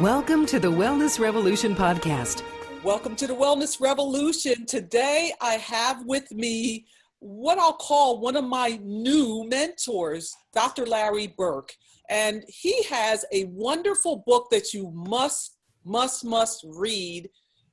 Welcome to the Wellness Revolution podcast. Welcome to the Wellness Revolution. Today I have with me what I'll call one of my new mentors, Dr. Larry Burk. And he has a wonderful book that you must read.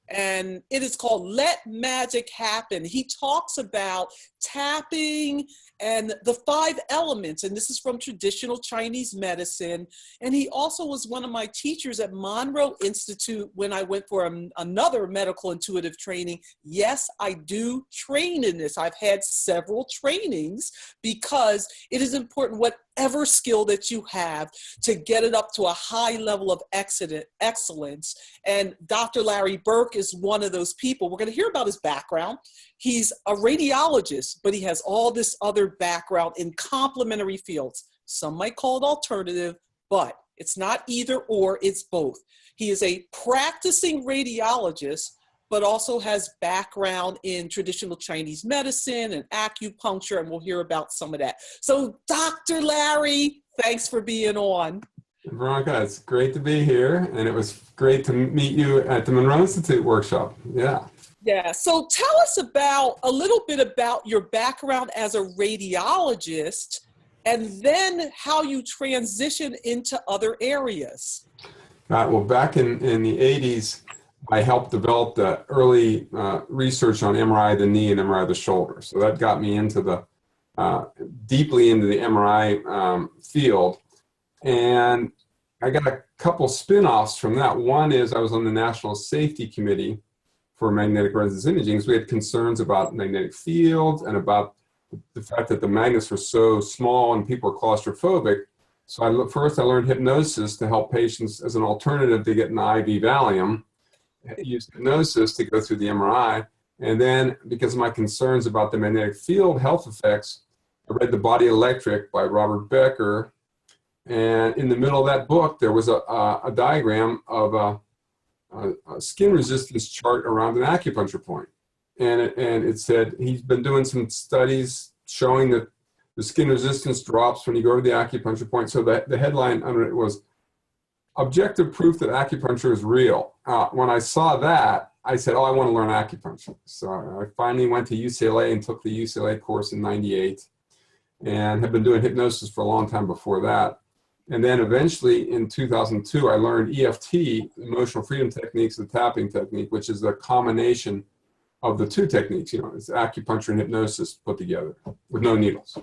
And it is called Let Magic Happen. He talks about tapping and the 5 elements, and this is from traditional Chinese medicine. And he also was one of my teachers at Monroe Institute when I went for another medical intuitive training. Yes, I do train in this. I've had several trainings because it is important, whatever skill that you have, to get it up to a high level of excellence. And Dr. Larry Burk is one of those people. We're going to hear about his background. He's a radiologist, but he has all this other background in complementary fields. Some might call it alternative, but it's not either or, it's both. He is a practicing radiologist, but also has background in traditional Chinese medicine and acupuncture, and we'll hear about some of that. So Dr. Larry, thanks for being on. Veronica, it's great to be here, and it was great to meet you at the Monroe Institute workshop. Yeah, so tell us a little bit about your background as a radiologist, and then how you transition into other areas. Well, back in the 80s, I helped develop the early research on MRI of the knee and MRI of the shoulder. So that got me into deeply into the MRI field. And I got a couple spin-offs from that. One is I was on the National Safety Committee for magnetic resonance imaging. So we had concerns about magnetic fields and about the fact that the magnets were so small and people were claustrophobic. So first I learned hypnosis to help patients as an alternative to getting the IV Valium. I used hypnosis to go through the MRI. And then because of my concerns about the magnetic field health effects, I read The Body Electric by Robert Becker. And in the middle of that book, there was a diagram of a skin resistance chart around an acupuncture point. And it said he's been doing some studies showing that the skin resistance drops when you go to the acupuncture point. So the headline under it was, "Objective proof that acupuncture is real." When I saw that, I said, I want to learn acupuncture. So I finally went to UCLA and took the UCLA course in '98 and had been doing hypnosis for a long time before that. And then eventually in 2002, I learned EFT, emotional freedom techniques, the tapping technique, which is a combination of the two techniques. It's acupuncture and hypnosis put together with no needles.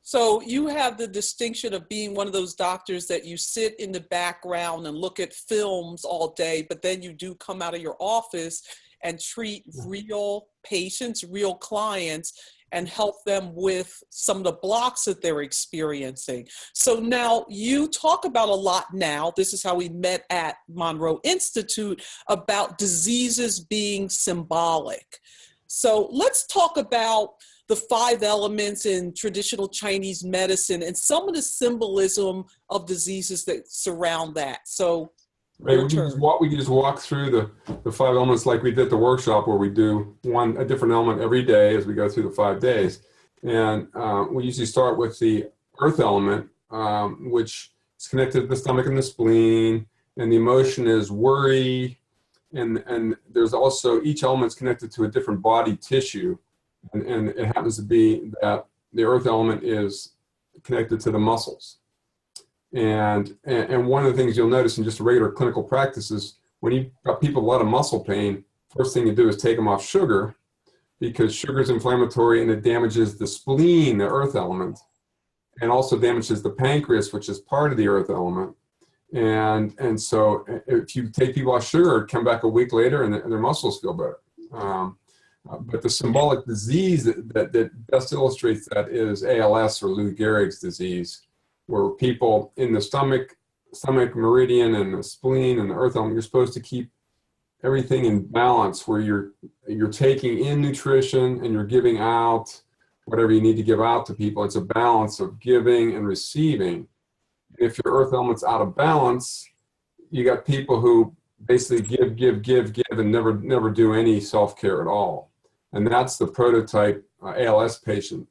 So you have the distinction of being one of those doctors that you sit in the background and look at films all day, but then you do come out of your office and treat real patients, real clients, and help them with some of the blocks that they're experiencing. So now you talk about a lot now, this is how we met at Monroe Institute, about diseases being symbolic. So let's talk about the 5 elements in traditional Chinese medicine and some of the symbolism of diseases that surround that. So right, we can just walk through the 5 elements like we did the workshop, where we do a different element every day as we go through the 5 days. And we usually start with the earth element, which is connected to the stomach and the spleen, and the emotion is worry. And there's also, each element's connected to a different body tissue. And it happens to be that the earth element is connected to the muscles. And one of the things you'll notice in just regular clinical practice is when you've got people with a lot of muscle pain, first thing you do is take them off sugar, because sugar is inflammatory and it damages the spleen, the earth element, and also damages the pancreas, which is part of the earth element. And so if you take people off sugar, come back a week later and their muscles feel better. But the symbolic disease that best illustrates that is ALS, or Lou Gehrig's disease, where people in the stomach meridian and the spleen and the earth element, you're supposed to keep everything in balance, where you're taking in nutrition and you're giving out whatever you need to give out to people. It's a balance of giving and receiving. If your earth element's out of balance, you got people who basically give and never do any self-care at all. And that's the prototype ALS patient.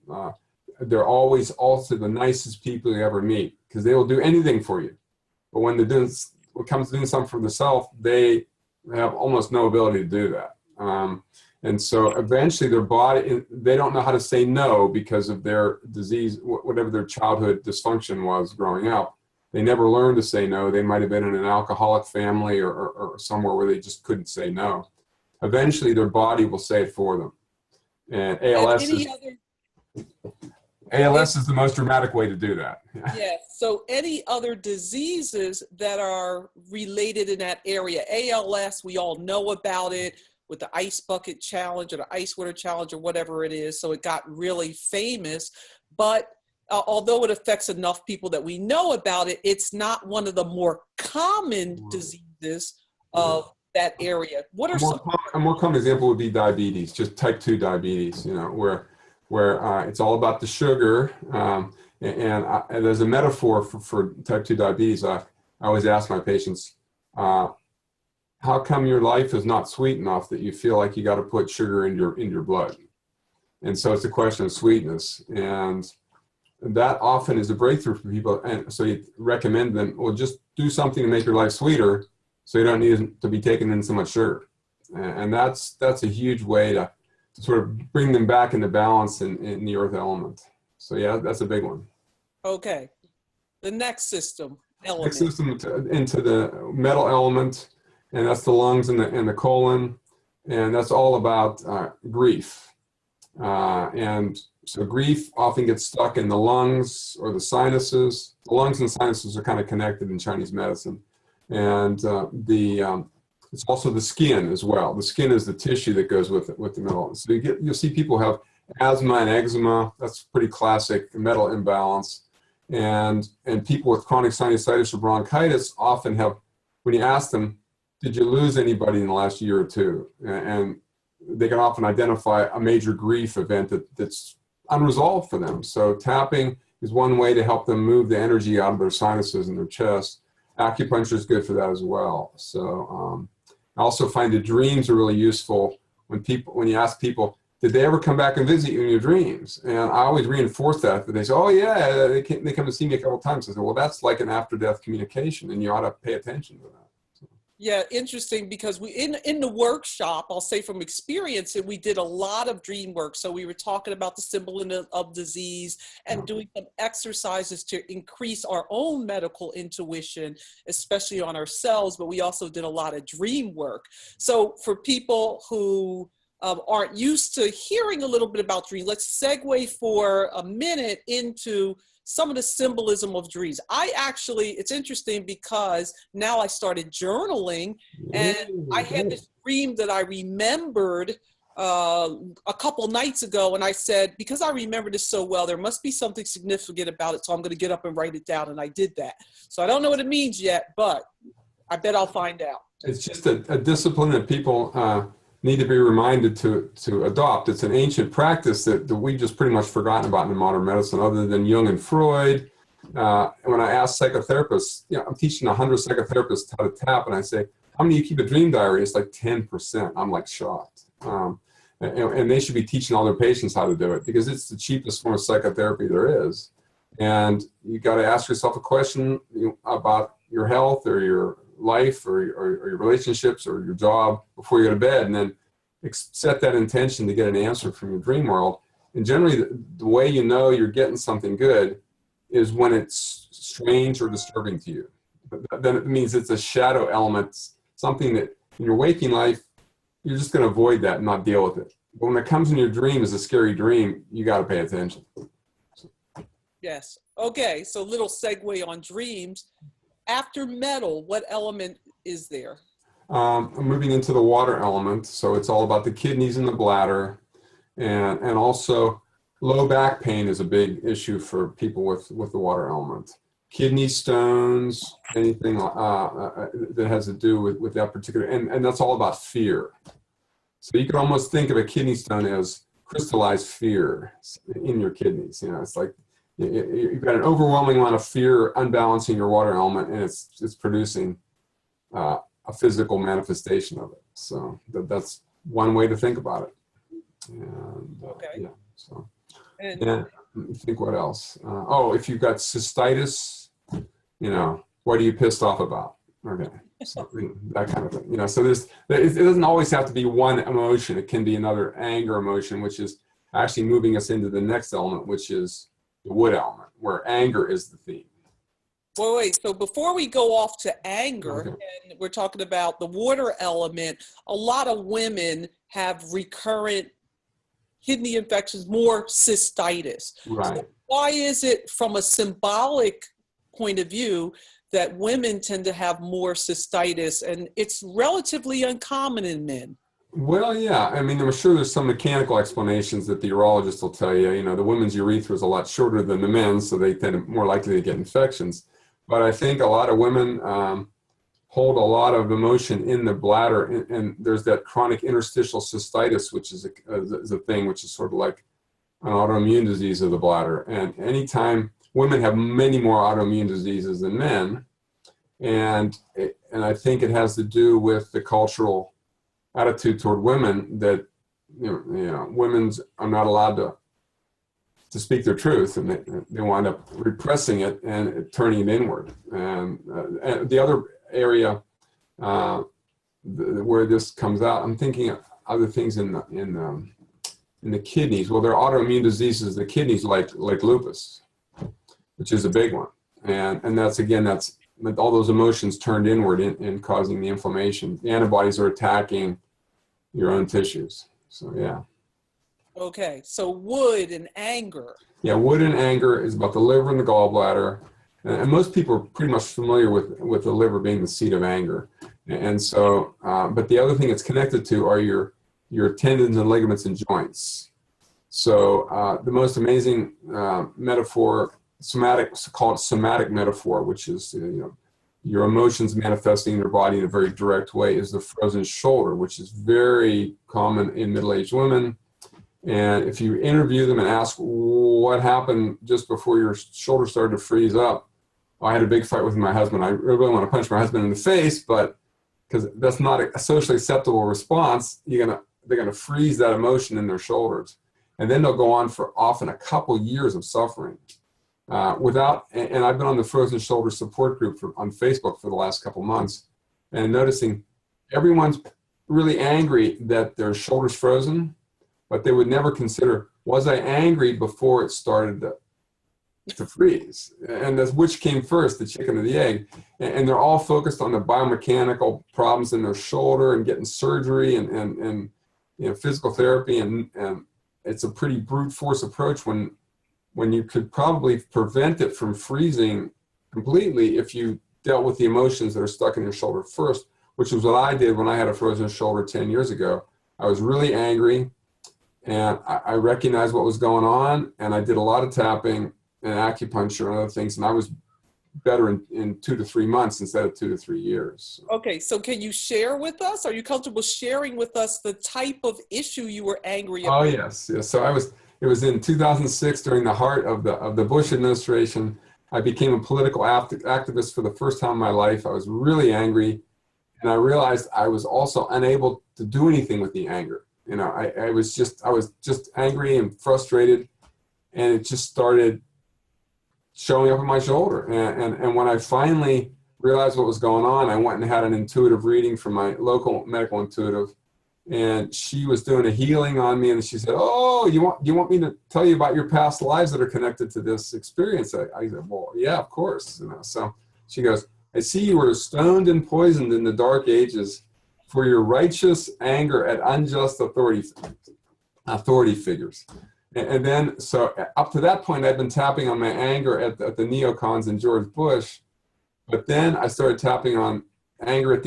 They're always also the nicest people you ever meet, because they will do anything for you. But when they're doing when it comes to doing something for themselves, they have almost no ability to do that. And so eventually their body, they don't know how to say no because of their disease, whatever their childhood dysfunction was growing up. They never learned to say no. They might have been in an alcoholic family or somewhere where they just couldn't say no. Eventually their body will say it for them. And ALS is the most dramatic way to do that. Yes. So any other diseases that are related in that area? ALS, we all know about it with the ice bucket challenge or the ice water challenge or whatever it is. So it got really famous. But although it affects enough people that we know about it, it's not one of the more common diseases of that area. What are a more common example would be diabetes, just type 2 diabetes, where it's all about the sugar. And there's a metaphor for type 2 diabetes. I always ask my patients, how come your life is not sweet enough that you feel like you got to put sugar in your blood? And so it's a question of sweetness. And that often is a breakthrough for people. And so you recommend them, well, just do something to make your life sweeter so you don't need to be taking in so much sugar. And that's a huge way to sort of bring them back into balance in the earth element. So yeah, that's a big one. Okay. The next system element. Next system into the metal element, and that's the lungs and the colon. And that's all about grief. And so grief often gets stuck in the lungs or the sinuses. The lungs and sinuses are kind of connected in Chinese medicine. And it's also the skin as well. The skin is the tissue that goes with the metal. So you'll see people have asthma and eczema. That's pretty classic metal imbalance. And people with chronic sinusitis or bronchitis often have, when you ask them, did you lose anybody in the last year or two? And they can often identify a major grief event that's unresolved for them. So tapping is one way to help them move the energy out of their sinuses and their chest. Acupuncture is good for that as well. So I also find that dreams are really useful when you ask people, did they ever come back and visit you in your dreams? And I always reinforce that. But they say, oh yeah, they come to see me a couple of times. I say, well, that's like an after-death communication, and you ought to pay attention to that. Yeah, interesting, because we in the workshop, I'll say from experience, we did a lot of dream work. So we were talking about the symbolism of disease and doing some exercises to increase our own medical intuition, especially on ourselves. But we also did a lot of dream work. So for people who aren't used to hearing a little bit about dreams, let's segue for a minute into some of the symbolism of dreams. It's interesting because now I started journaling, and I had this dream that I remembered a couple nights ago, and I said, because I remember this so well, there must be something significant about it, so I'm going to get up and write it down, and I did that. So I don't know what it means yet, but I bet I'll find out. It's just a discipline that people need to be reminded to adopt. It's an ancient practice that we've just pretty much forgotten about in modern medicine, other than Jung and Freud. When I ask psychotherapists, I'm teaching 100 psychotherapists how to tap, and I say, how many of you keep a dream diary? It's like 10%. I'm like shocked. And they should be teaching all their patients how to do it, because it's the cheapest form of psychotherapy there is. And you got to ask yourself a question about your health or your life or your relationships or your job before you go to bed, and then set that intention to get an answer from your dream world. And generally the way you know you're getting something good is when it's strange or disturbing to you. But then it means it's a shadow element, something that in your waking life you're just going to avoid that and not deal with it. But when it comes in your dream as a scary dream, you got to pay attention. Yes. Okay, so little segue on dreams. After metal, what element is there? I'm moving into the water element. So it's all about the kidneys and the bladder. And also low back pain is a big issue for people with the water element. Kidney stones, anything that has to do with that particular, and that's all about fear. So you could almost think of a kidney stone as crystallized fear in your kidneys. It's like, you've got an overwhelming amount of fear unbalancing your water element, and it's producing a physical manifestation of it. So that's one way to think about it. And, okay. Yeah. So, and let me think what else. If you've got cystitis, what are you pissed off about? Okay. So that kind of thing. You know, so it doesn't always have to be one emotion. It can be another anger emotion, which is actually moving us into the next element, which is the wood element, where anger is the theme. Wait. So before we go off to anger, Okay. and we're talking about the water element, a lot of women have recurrent kidney infections, more cystitis. Right. So why is it, from a symbolic point of view, that women tend to have more cystitis, and it's relatively uncommon in men? Well, yeah. I mean, I'm sure there's some mechanical explanations that the urologist will tell you. You know, the women's urethra is a lot shorter than the men's, so they tend to more likely to get infections. But I think a lot of women hold a lot of emotion in the bladder, and there's that chronic interstitial cystitis, which is a thing, which is sort of like an autoimmune disease of the bladder. And anytime women have many more autoimmune diseases than men, and I think it has to do with the cultural attitude toward women that you know women are not allowed to speak their truth, and they wind up repressing it and turning it inward. And the other area where this comes out, I'm thinking of other things in the kidneys. Well, there are autoimmune diseases of the kidneys like lupus, which is a big one, and that's all those emotions turned inward in causing the inflammation. The antibodies are attacking your own tissues. So yeah. Okay, so wood and anger. Yeah, wood and anger is about the liver and the gallbladder. And most people are pretty much familiar with the liver being the seat of anger. And so, but the other thing it's connected to are your tendons and ligaments and joints. So the most amazing metaphor, called somatic metaphor, which is, your emotions manifesting in your body in a very direct way, is the frozen shoulder, which is very common in middle-aged women. And if you interview them and ask what happened just before your shoulder started to freeze up, I had a big fight with my husband. I really want to punch my husband in the face, but because that's not a socially acceptable response, they're gonna freeze that emotion in their shoulders, and then they'll go on for often a couple years of suffering without. And I've been on the frozen shoulder support group on Facebook for the last couple months, and noticing everyone's really angry that their shoulder's frozen. But they would never consider, was I angry before it started to freeze? And that's which came first, the chicken or the egg? And they're all focused on the biomechanical problems in their shoulder and getting surgery and physical therapy. And it's a pretty brute force approach when you could probably prevent it from freezing completely if you dealt with the emotions that are stuck in your shoulder first, which is what I did when I had a frozen shoulder 10 years ago. I was really angry. And I recognized what was going on, and I did a lot of tapping and acupuncture and other things, and I was better in 2 to 3 months instead of 2 to 3 years. Okay, so can you share with us? Are you comfortable sharing with us the type of issue you were angry about? Oh yes. So it was in 2006 during the heart of the Bush administration. I became a political activist for the first time in my life. I was really angry, and I realized I was also unable to do anything with the anger. I was just angry and frustrated, and it just started showing up on my shoulder. And when I finally realized what was going on, I went and had an intuitive reading from my local medical intuitive, and she was doing a healing on me. And she said, "Oh, you want me to tell you about your past lives that are connected to this experience?" I said, "Well, yeah, of course." So she goes, "I see you were stoned and poisoned in the dark ages for your righteous anger at unjust authority figures." And then, so up to that point, I've been tapping on my anger at the neocons and George Bush, but then I started tapping on anger at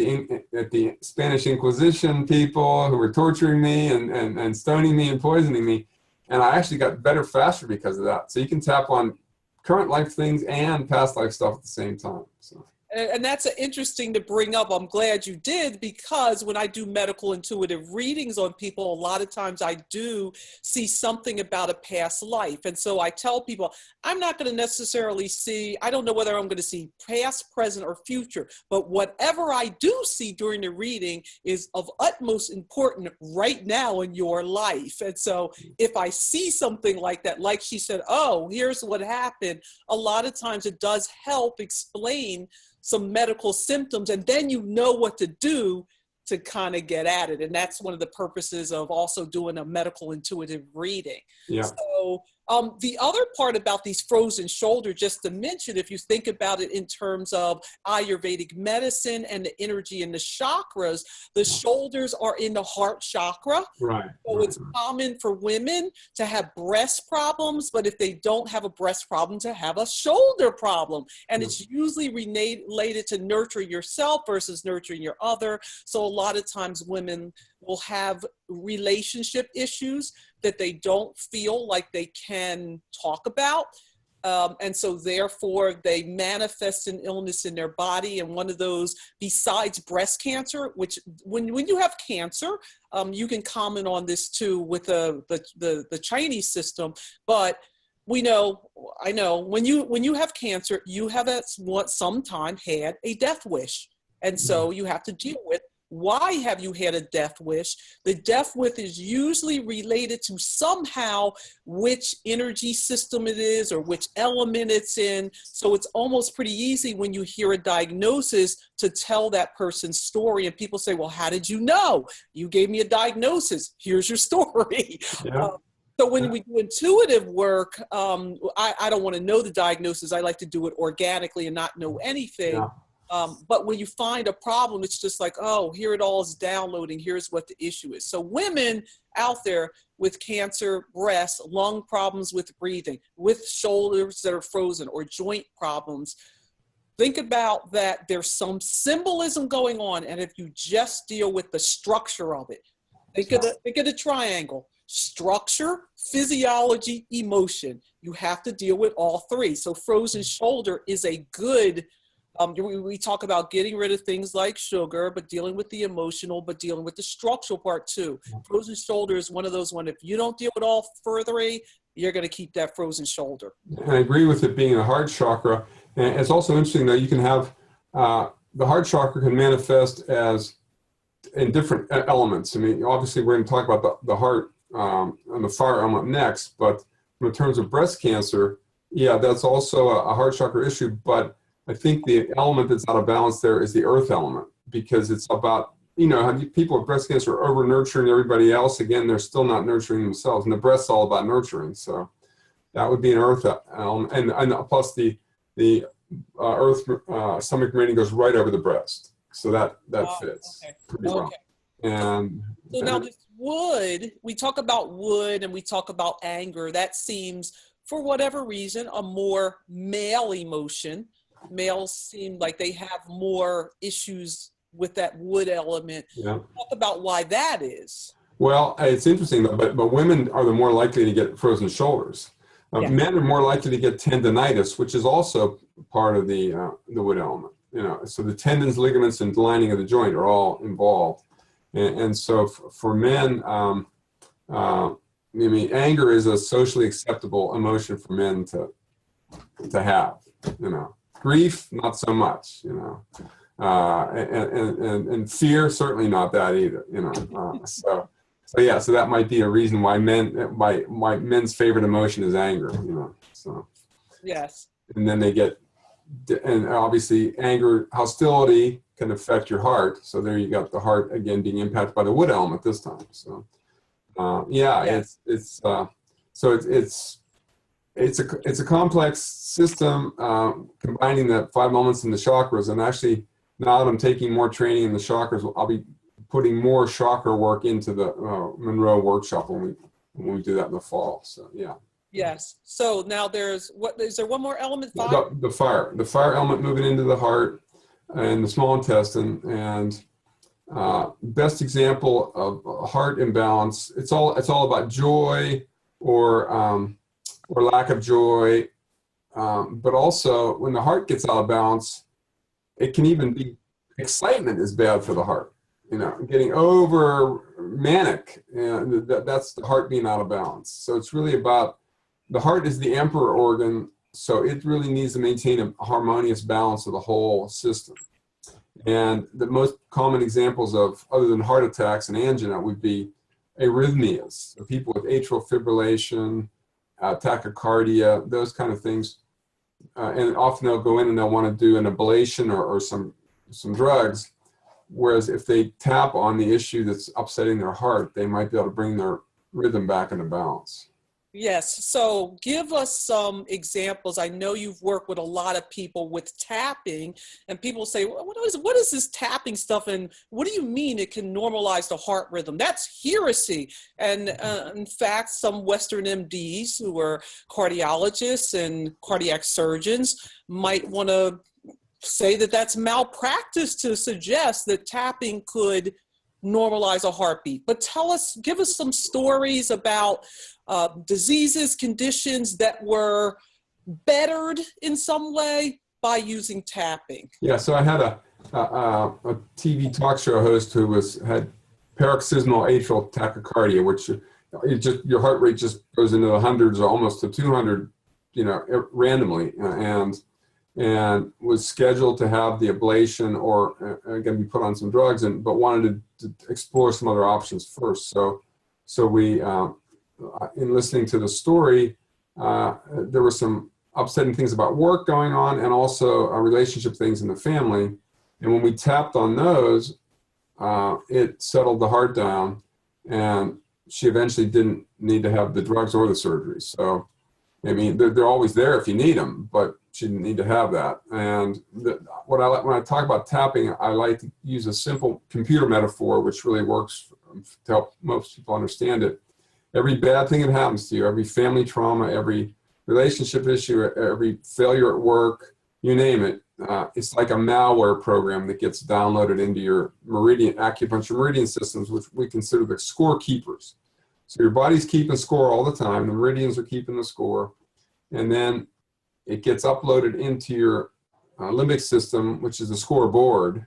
the Spanish Inquisition people who were torturing me and stoning me and poisoning me, and I actually got better faster because of that. So you can tap on current life things and past life stuff at the same time. So. And that's interesting to bring up. I'm glad you did, because when I do medical intuitive readings on people, a lot of times I do see something about a past life. And so I tell people, I'm not going to necessarily I don't know whether I'm going to see past, present, or future, but whatever I do see during the reading is of utmost importance right now in your life. And so if I see something like that, like she said, oh, here's what happened, a lot of times it does help explain some medical symptoms, and then you know what to do to kind of get at it. And that's one of the purposes of also doing a medical intuitive reading. Yeah. So the other part about these frozen shoulders, just to mention, if you think about it in terms of Ayurvedic medicine and the energy in the chakras, the shoulders are in the heart chakra. Right. So it's common for women to have breast problems, but if they don't have a breast problem, to have a shoulder problem. And it's usually related to nurturing yourself versus nurturing your other. So a lot of times women will have relationship issues that they don't feel like they can talk about. And so therefore they manifest an illness in their body. And one of those, besides breast cancer, which when you have cancer, you can comment on this too with the Chinese system, but I know when you have cancer, you have at some time had a death wish. And so you have to deal with, why have you had a death wish? The death wish is usually related to somehow which energy system it is or which element it's in. So it's almost pretty easy when you hear a diagnosis to tell that person's story. And people say, well, how did you know? You gave me a diagnosis. Here's your story. Yeah. So when we do intuitive work, I don't want to know the diagnosis. I like to do it organically and not know anything. Yeah. But when you find a problem, it's just like, oh, here it all is downloading. Here's what the issue is. So women out there with cancer, breast, lung problems with breathing, with shoulders that are frozen or joint problems, think about that. There's some symbolism going on. And if you just deal with the structure of it, think of the triangle: structure, physiology, emotion. You have to deal with all three. So frozen shoulder is a good, we talk about getting rid of things like sugar, but dealing with the emotional, but dealing with the structural part too. Frozen shoulder is one of those if you don't deal with all three, you're going to keep that frozen shoulder. And I agree with it being a heart chakra. And it's also interesting that you can have, the heart chakra can manifest as in different elements. I mean, obviously we're going to talk about the heart and the fire element next, but in terms of breast cancer, yeah, that's also a heart chakra issue, but I think the element that's out of balance there is the earth element, because it's about, people with breast cancer are over nurturing everybody else. Again, they're still not nurturing themselves, and the breast's all about nurturing. So that would be an earth element. And plus the earth stomach meridian goes right over the breast. So that fits pretty well. And so now this wood, we talk about wood and we talk about anger. That seems, for whatever reason, a more male emotion. Males seem like they have more issues with that wood element. Yeah. Talk about why that is. Well, it's interesting though, but women are the more likely to get frozen shoulders. Men are more likely to get tendonitis, which is also part of the wood element. So the tendons, ligaments, and lining of the joint are all involved. And so for men, anger is a socially acceptable emotion for men to have. Grief, not so much, and fear, certainly not that either, so that might be a reason why men's favorite emotion is anger, so. Yes. And then and obviously anger, hostility can affect your heart. So there you got the heart again being impacted by the wood element this time. So, It's a complex system combining the 5 elements and the chakras. And actually, now that I'm taking more training in the chakras, I'll be putting more chakra work into the Monroe workshop when we do that in the fall. So yeah. Yes. So now is there one more element? The fire element moving into the heart and the small intestine. And best example of heart imbalance, it's all about joy or lack of joy, but also when the heart gets out of balance, it can even be excitement is bad for the heart. Getting over manic, that's the heart being out of balance. So it's really about, the heart is the emperor organ, so it really needs to maintain a harmonious balance of the whole system. And the most common examples of, other than heart attacks and angina, would be arrhythmias, so people with atrial fibrillation, tachycardia, those kind of things. and often they'll go in and they'll want to do an ablation or some drugs. Whereas if they tap on the issue that's upsetting their heart, they might be able to bring their rhythm back into balance. Yes. So give us some examples. I know you've worked with a lot of people with tapping, and people say, well, what is this tapping stuff? And what do you mean it can normalize the heart rhythm? That's heresy. And in fact, some Western MDs who are cardiologists and cardiac surgeons might want to say that that's malpractice to suggest that tapping could normalize a heartbeat. But give us some stories about diseases, conditions that were bettered in some way by using tapping. Yeah, so I had a TV talk show host who had paroxysmal atrial tachycardia, which your heart rate just goes into the hundreds or almost to 200, randomly, and was scheduled to have the ablation or again be put on some drugs, but wanted to explore some other options first. So we, in listening to the story, there were some upsetting things about work going on, and also relationship things in the family. And when we tapped on those, it settled the heart down, and she eventually didn't need to have the drugs or the surgery. So, I mean, they're always there if you need them, but she didn't need to have that. And when I talk about tapping, I like to use a simple computer metaphor, which really works to help most people understand it. Every bad thing that happens to you, every family trauma, every relationship issue, every failure at work, you name it, it's like a malware program that gets downloaded into your acupuncture meridian systems, which we consider the score keepers. So your body's keeping score all the time. The meridians are keeping the score. And then it gets uploaded into your limbic system, which is the scoreboard.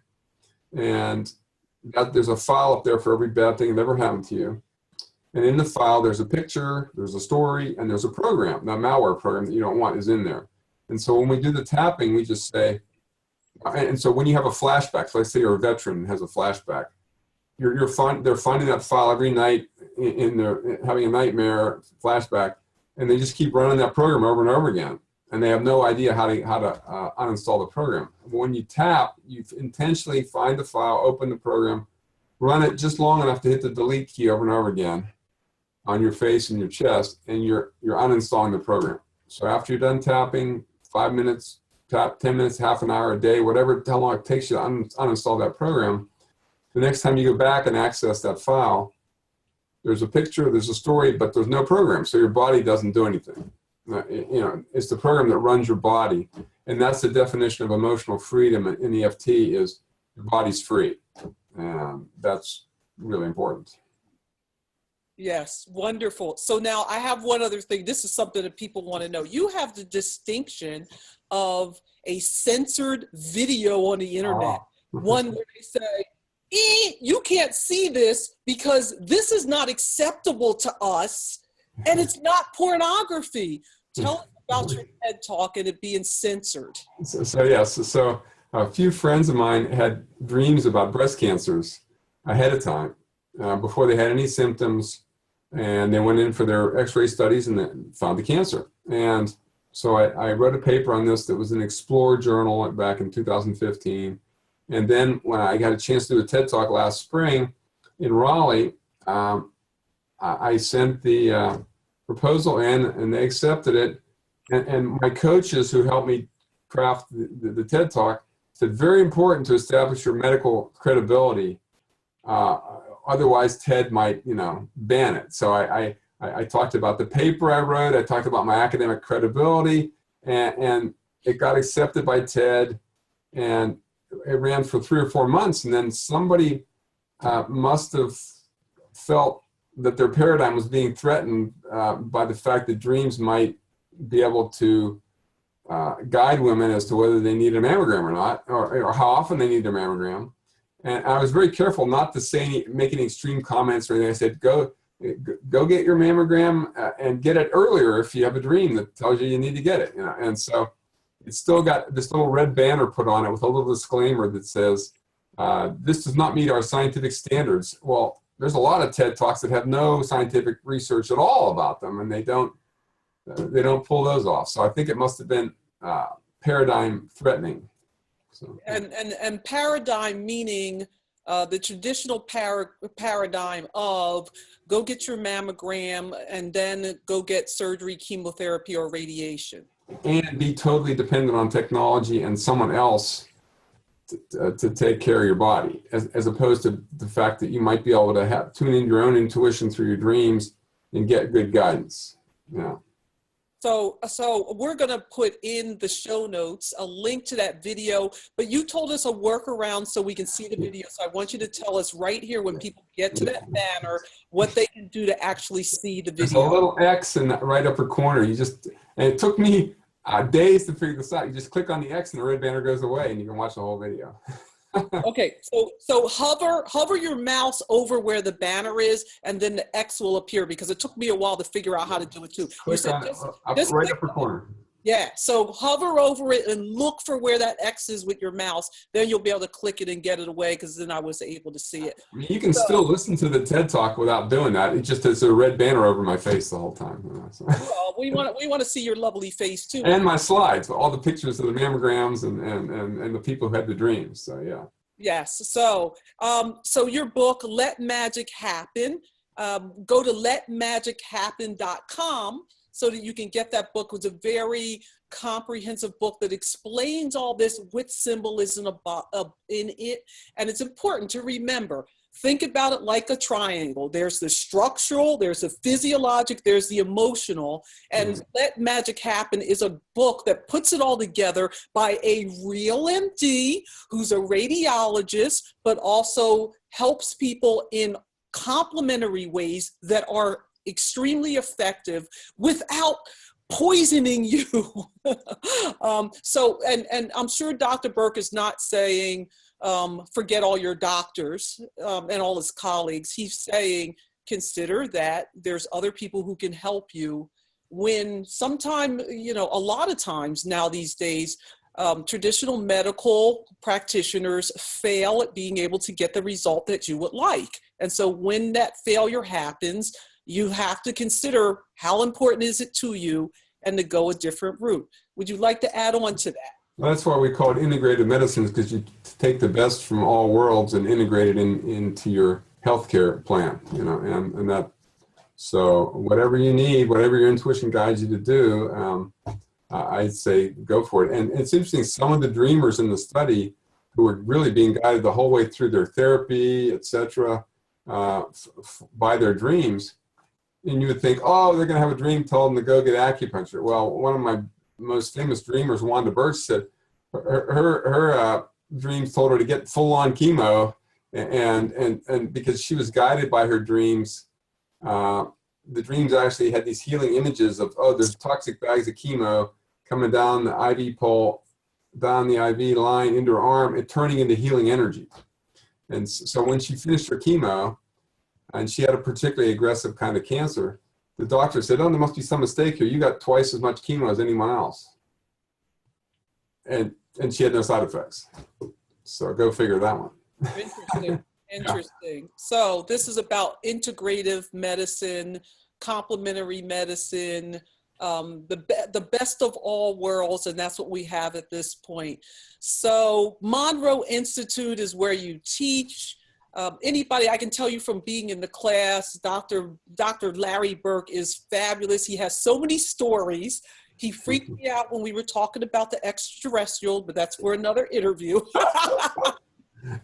And there's a file up there for every bad thing that ever happened to you. And in the file, there's a picture, there's a story, and there's a program. That malware program that you don't want is in there. And so when we do the tapping, we just say, and so when you have a flashback, so let's say you're a veteran and has a flashback, they're finding that file every night having a nightmare flashback, and they just keep running that program over and over again. And they have no idea how to uninstall the program. When you tap, you intentionally find the file, open the program, run it just long enough to hit the delete key over and over again on your face and your chest, and you're uninstalling the program. So after you're done tapping, 5 minutes, tap 10 minutes, half an hour a day, how long it takes you to uninstall that program, the next time you go back and access that file, there's a picture, there's a story, but there's no program. So your body doesn't do anything. It's the program that runs your body. And that's the definition of emotional freedom in EFT is your body's free. And that's really important. Yes, wonderful. So now I have one other thing. This is something that people want to know. You have the distinction of a censored video on the internet. One where they say, you can't see this because this is not acceptable to us and it's not pornography. Tell us about your TED Talk and it being censored. So a few friends of mine had dreams about breast cancers ahead of time, before they had any symptoms, and they went in for their x-ray studies and they found the cancer. And so I wrote a paper on this that was in Explore journal back in 2015. And then when I got a chance to do a TED Talk last spring in Raleigh, I sent the proposal in and they accepted it. And my coaches who helped me craft the TED Talk said, very important to establish your medical credibility. Otherwise, TED might, ban it. So I talked about the paper I wrote. I talked about my academic credibility, and it got accepted by TED. And it ran for 3 or 4 months, and then somebody must have felt that their paradigm was being threatened by the fact that dreams might be able to guide women as to whether they need a mammogram or not, or how often they need their mammogram. And I was very careful not to make any extreme comments or anything. I said, go get your mammogram and get it earlier if you have a dream that tells you need to get it. And so it's still got this little red banner put on it with a little disclaimer that says, this does not meet our scientific standards. Well, there's a lot of TED Talks that have no scientific research at all about them, and they don't pull those off. So I think it must have been paradigm threatening. So, and paradigm meaning the traditional paradigm of go get your mammogram and then go get surgery, chemotherapy, or radiation. And be totally dependent on technology and someone else to take care of your body, as opposed to the fact that you might be able to tune in your own intuition through your dreams and get good guidance. Yeah. So we're going to put in the show notes a link to that video, but you told us a workaround so we can see the video. So I want you to tell us right here when people get to that banner, what they can do to actually see the video. There's a little X in the right upper corner. And it took me days to figure this out. You just click on the X and the red banner goes away and you can watch the whole video. Okay, so hover your mouse over where the banner is, and then the X will appear, because it took me a while to figure out how to do it too. You said just right upper corner. Yeah, so hover over it and look for where that X is with your mouse. Then you'll be able to click it and get it away, because then I was able to see it. I mean, you can still listen to the TED Talk without doing that. It just has a red banner over my face the whole time. Well, we want to see your lovely face too. And my slides, all the pictures of the mammograms and the people who had the dreams. So yeah. Yes. So your book, Let Magic Happen. Go to letmagichappen.com so that you can get that book. It's a very comprehensive book that explains all this with symbolism in it. And it's important to remember, think about it like a triangle. There's the structural, there's the physiologic, there's the emotional. And Let Magic Happen is a book that puts it all together by a real MD who's a radiologist, but also helps people in complementary ways that are extremely effective without poisoning you. And I'm sure Dr. Burk is not saying, forget all your doctors and all his colleagues. He's saying, consider that there's other people who can help you when a lot of times now these days, traditional medical practitioners fail at being able to get the result that you would like. And so when that failure happens, you have to consider how important is it to you and to go a different route. Would you like to add on to that? Well, that's why we call it integrated medicines, because you take the best from all worlds and integrate it into your healthcare plan, and that. So whatever you need, whatever your intuition guides you to do, I'd say go for it. And it's interesting, some of the dreamers in the study who were really being guided the whole way through their therapy, etc., by their dreams, and you would think, oh, they're going to have a dream, tell them to go get acupuncture. Well, one of my most famous dreamers, Wanda Burch, said her dreams told her to get full-on chemo, and because she was guided by her dreams, the dreams actually had these healing images of, oh, there's toxic bags of chemo coming down the IV pole, down the IV line into her arm, and turning into healing energy. And so when she finished her chemo, and she had a particularly aggressive kind of cancer, the doctor said, oh, there must be some mistake here. You got twice as much chemo as anyone else. And she had no side effects. So go figure that one. Interesting. So this is about integrative medicine, complementary medicine, the best of all worlds, and that's what we have at this point. So Monroe Institute is where you teach. Anybody, I can tell you from being in the class, Dr. Larry Burk is fabulous. He has so many stories. He freaked me out when we were talking about the extraterrestrial, but that's for another interview.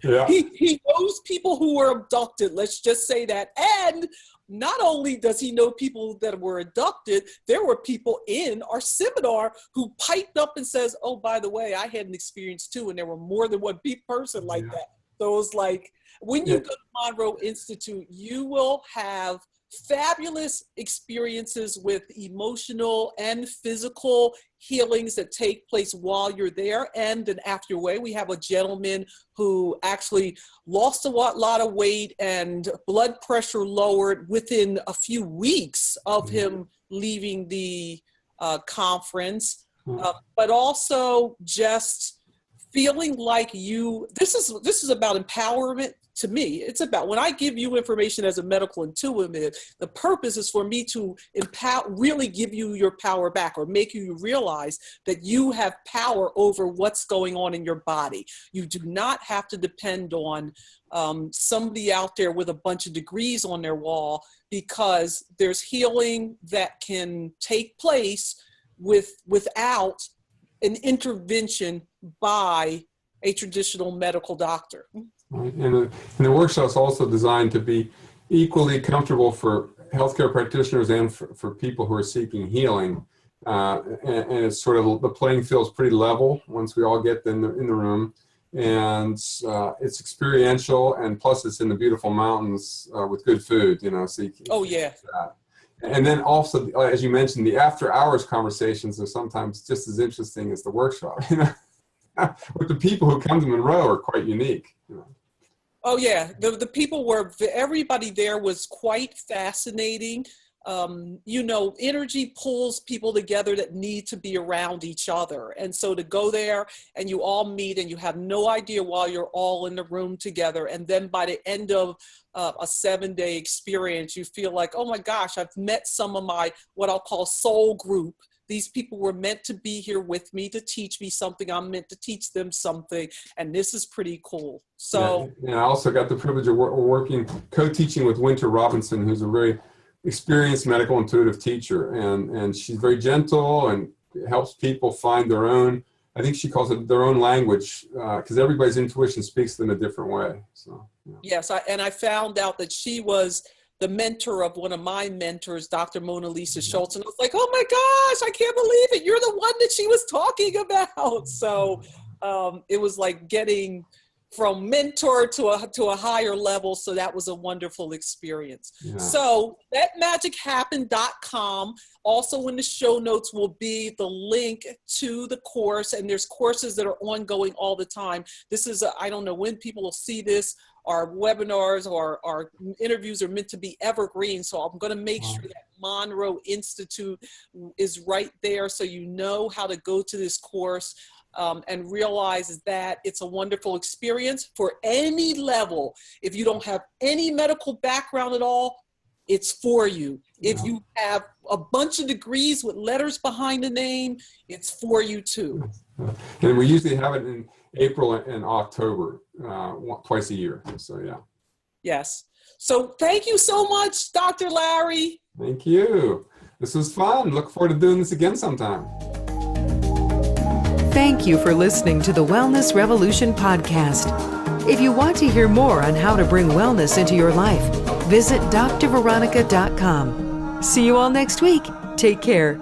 Yeah. He knows people who were abducted, let's just say that. And not only does he know people that were abducted, there were people in our seminar who piped up and says, oh, by the way, I had an experience too, and there were more than one person like that. So it was like, when you go to Monroe Institute, you will have fabulous experiences with emotional and physical healings that take place while you're there and then after your way. We have a gentleman who actually lost a lot of weight and blood pressure lowered within a few weeks of him leaving the conference, but also just feeling like this is about empowerment. To me, it's about when I give you information as a medical intuitive, the purpose is for me to really give you your power back, or make you realize that you have power over what's going on in your body. You do not have to depend on somebody out there with a bunch of degrees on their wall, because there's healing that can take place without an intervention by a traditional medical doctor. Right. And the workshop's also designed to be equally comfortable for healthcare practitioners and for people who are seeking healing. And it's sort of, the playing field's pretty level once we all get in the room. And it's experiential, and plus it's in the beautiful mountains with good food, so you can, oh yeah. And then also, as you mentioned, the after hours conversations are sometimes just as interesting as the workshop. But the people who come to Monroe are quite unique. Oh yeah, the people everybody there was quite fascinating. Energy pulls people together that need to be around each other. And so to go there and you all meet and you have no idea while you're all in the room together. And then by the end of a 7-day experience, you feel like, oh my gosh, I've met some of my, what I'll call soul group. These people were meant to be here with me to teach me something. I'm meant to teach them something. And this is pretty cool. So yeah, I also got the privilege of co-teaching with Winter Robinson, who's a very experienced medical intuitive teacher. And she's very gentle and helps people find their own, I think she calls it their own language, because everybody's intuition speaks in a different way. So yeah. Yes, I found out that she was the mentor of one of my mentors, Dr. Mona Lisa Schultz. And I was like, oh my gosh, I can't believe it. You're the one that she was talking about. So it was like getting from mentor to a higher level. So that was a wonderful experience. Yeah. So thatmagicHappened.com. Also in the show notes will be the link to the course. And there's courses that are ongoing all the time. This is, I don't know when people will see this. Our webinars or our interviews are meant to be evergreen. So I'm going to make sure that Monroe Institute is right there, so you know how to go to this course and realize that it's a wonderful experience for any level. If you don't have any medical background at all, it's for you. If you have a bunch of degrees with letters behind the name, it's for you too. And we usually have it in April and October, twice a year. So yeah. Yes. So thank you so much, Dr. Larry. Thank you. This was fun. Look forward to doing this again sometime. Thank you for listening to the Wellness Revolution podcast. If you want to hear more on how to bring wellness into your life, visit drveronica.com. See you all next week. Take care.